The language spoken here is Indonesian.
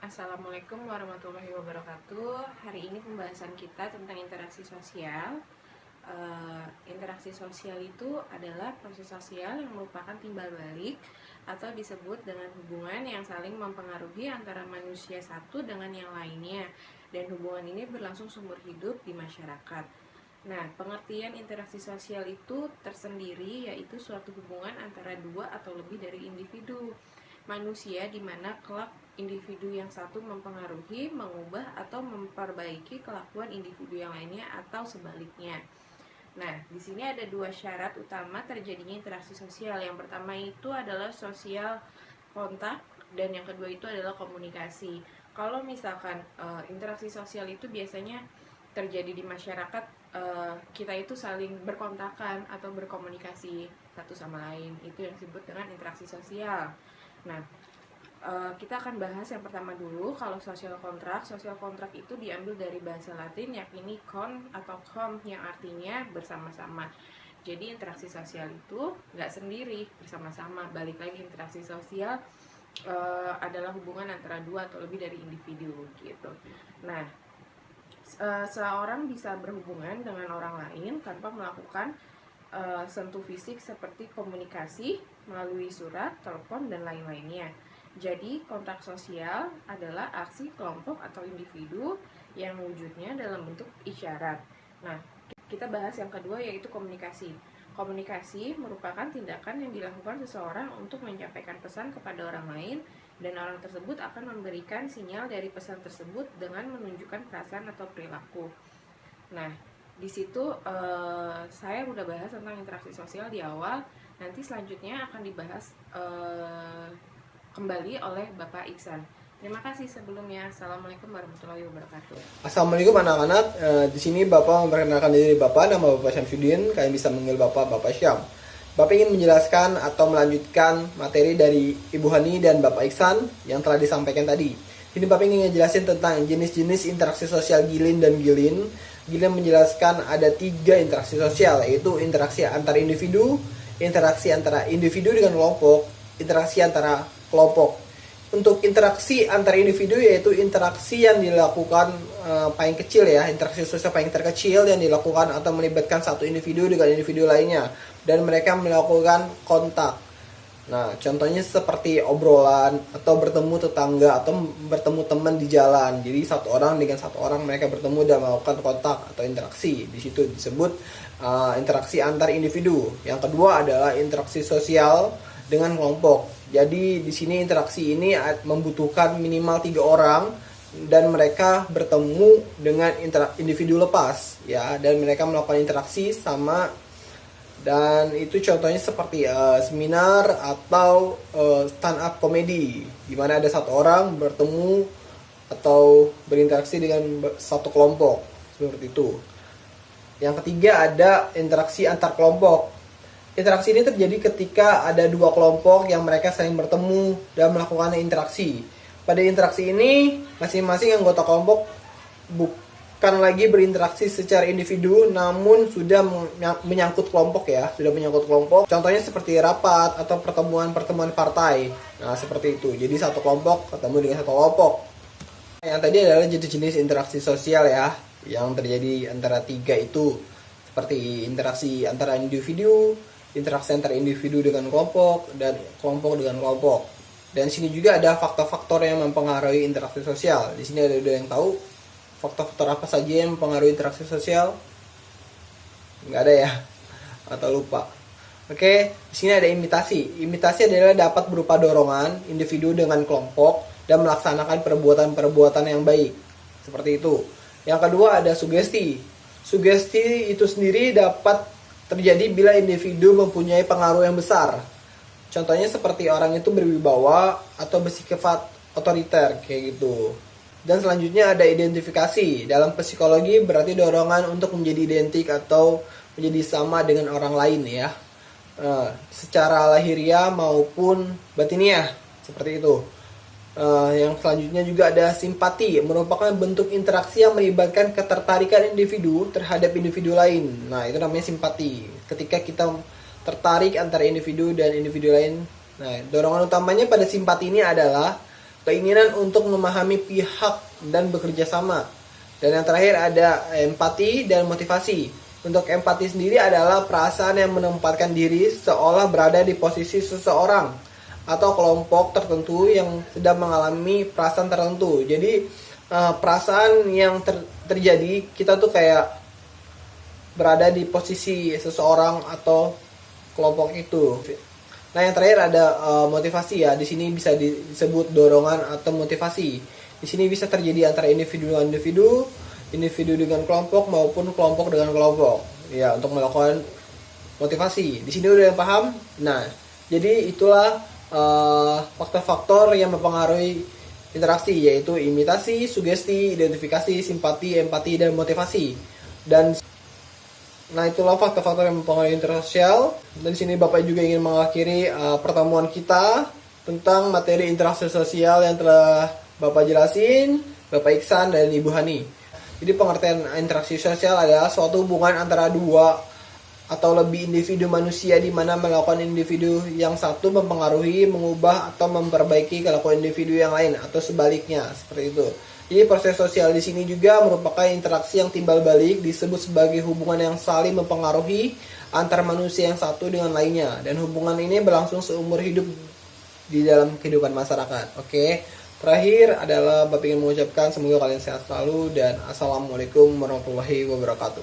Assalamualaikum warahmatullahi wabarakatuh. Hari ini pembahasan kita tentang interaksi sosial. Interaksi sosial itu adalah proses sosial yang merupakan timbal balik atau disebut dengan hubungan yang saling mempengaruhi antara manusia satu dengan yang lainnya, dan hubungan ini berlangsung seumur hidup di masyarakat. Nah, pengertian interaksi sosial itu tersendiri, yaitu suatu hubungan antara dua atau lebih dari individu manusia di mana kelak individu yang satu mempengaruhi, mengubah, atau memperbaiki kelakuan individu yang lainnya atau sebaliknya. Nah, di sini ada dua syarat utama terjadinya interaksi sosial. Yang pertama itu adalah sosial kontak, dan yang kedua itu adalah komunikasi. Kalau misalkan interaksi sosial itu biasanya terjadi di masyarakat, kita itu saling berkontakan atau berkomunikasi satu sama lain. Itu yang disebut dengan interaksi sosial. Nah, kita akan bahas yang pertama dulu. Kalau social kontrak itu diambil dari bahasa Latin yakni con atau com, yang artinya bersama-sama. Jadi interaksi sosial itu nggak sendiri, bersama-sama. Balik lagi, interaksi sosial adalah hubungan antara dua atau lebih dari individu gitu. Nah, seorang bisa berhubungan dengan orang lain tanpa melakukan sentuh fisik seperti komunikasi melalui surat, telepon, dan lain-lainnya. Jadi, kontak sosial adalah aksi kelompok atau individu yang wujudnya dalam bentuk isyarat. Nah, kita bahas yang kedua, yaitu komunikasi. Komunikasi merupakan tindakan yang dilakukan seseorang untuk menyampaikan pesan kepada orang lain, dan orang tersebut akan memberikan sinyal dari pesan tersebut dengan menunjukkan perasaan atau perilaku. Nah, di situ saya udah bahas tentang interaksi sosial di awal. Nanti selanjutnya akan dibahas kembali oleh Bapak Iksan. Terima kasih sebelumnya. Assalamualaikum warahmatullahi wabarakatuh. Assalamualaikum anak-anak. Di sini Bapak memperkenalkan diri Bapak. Nama Bapak Syamsuddin. Kalian bisa manggil Bapak Syam. Bapak ingin menjelaskan atau melanjutkan materi dari Ibu Hani dan Bapak Iksan yang telah disampaikan tadi. Ini Bapak ingin menjelaskan tentang jenis-jenis interaksi sosial Gilin dan Gilin. Gilin menjelaskan ada 3 interaksi sosial, yaitu interaksi antar individu, interaksi antara individu dengan kelompok, interaksi antara kelompok. Untuk interaksi antar individu, yaitu interaksi yang dilakukan paling kecil ya, interaksi sosial paling terkecil yang dilakukan atau melibatkan satu individu dengan individu lainnya, dan mereka melakukan kontak. Nah, contohnya seperti obrolan atau bertemu tetangga atau bertemu teman di jalan. Jadi satu orang dengan satu orang mereka bertemu dan melakukan kontak atau interaksi. Di situ disebut interaksi antar individu. Yang kedua adalah interaksi sosial dengan kelompok. Jadi di sini interaksi ini membutuhkan minimal 3 orang dan mereka bertemu dengan individu lepas ya, dan mereka melakukan interaksi sama, dan itu contohnya seperti seminar atau stand up komedi di mana ada satu orang bertemu atau berinteraksi dengan satu kelompok seperti itu. Yang ketiga ada interaksi antar kelompok. Interaksi ini terjadi ketika ada 2 kelompok yang mereka saling bertemu dan melakukan interaksi. Pada interaksi ini, masing-masing anggota kelompok bukan lagi berinteraksi secara individu, namun sudah menyangkut kelompok ya, sudah menyangkut kelompok. Contohnya seperti rapat atau pertemuan-pertemuan partai. Nah, seperti itu. Jadi satu kelompok ketemu dengan satu kelompok. Yang tadi adalah jenis-jenis interaksi sosial ya, yang terjadi antara 3 itu. Seperti interaksi antara individu, interaksi antara individu dengan kelompok, dan kelompok dengan kelompok. Dan sini juga ada faktor-faktor yang mempengaruhi interaksi sosial. Di sini ada yang tahu faktor-faktor apa saja yang mempengaruhi interaksi sosial? Nggak ada ya? Atau lupa? Oke, di sini ada imitasi. Imitasi adalah dapat berupa dorongan individu dengan kelompok dan melaksanakan perbuatan-perbuatan yang baik. Seperti itu. Yang kedua ada sugesti. Sugesti itu sendiri dapat terjadi bila individu mempunyai pengaruh yang besar. Contohnya seperti orang itu berwibawa atau bersifat otoriter kayak gitu. Dan selanjutnya ada identifikasi. Dalam psikologi berarti dorongan untuk menjadi identik atau menjadi sama dengan orang lain ya. Secara lahiriah maupun batiniah seperti itu. Yang selanjutnya juga ada simpati, merupakan bentuk interaksi yang melibatkan ketertarikan individu terhadap individu lain. Nah, itu namanya simpati. Ketika kita tertarik antara individu dan individu lain. Nah, dorongan utamanya pada simpati ini adalah keinginan untuk memahami pihak dan bekerja sama. Dan yang terakhir ada empati dan motivasi. Untuk empati sendiri adalah perasaan yang menempatkan diri seolah berada di posisi seseorang atau kelompok tertentu yang sedang mengalami perasaan tertentu. Jadi perasaan yang terjadi, kita tuh kayak berada di posisi seseorang atau kelompok itu. Nah, yang terakhir ada motivasi ya. Di sini bisa disebut dorongan atau motivasi. Di sini bisa terjadi antara individu dengan individu, individu dengan kelompok maupun kelompok dengan kelompok. Ya, untuk melakukan motivasi. Di sini udah yang paham? Nah, jadi itulah faktor-faktor yang mempengaruhi interaksi, yaitu imitasi, sugesti, identifikasi, simpati, empati, dan motivasi. Dan nah, itulah faktor-faktor yang mempengaruhi intersosial. Dan di sini Bapak juga ingin mengakhiri pertemuan kita tentang materi interaksi sosial yang telah Bapak jelasin, Bapak Iksan dan Ibu Hani. Jadi pengertian interaksi sosial adalah suatu hubungan antara dua atau lebih individu manusia di mana melakukan individu yang satu mempengaruhi, mengubah atau memperbaiki kelakuan individu yang lain atau sebaliknya, seperti itu. Jadi proses sosial di sini juga merupakan interaksi yang timbal balik, disebut sebagai hubungan yang saling mempengaruhi antar manusia yang satu dengan lainnya, dan hubungan ini berlangsung seumur hidup di dalam kehidupan masyarakat. Oke. Terakhir adalah Bapak ingin mengucapkan semoga kalian sehat selalu dan assalamualaikum warahmatullahi wabarakatuh.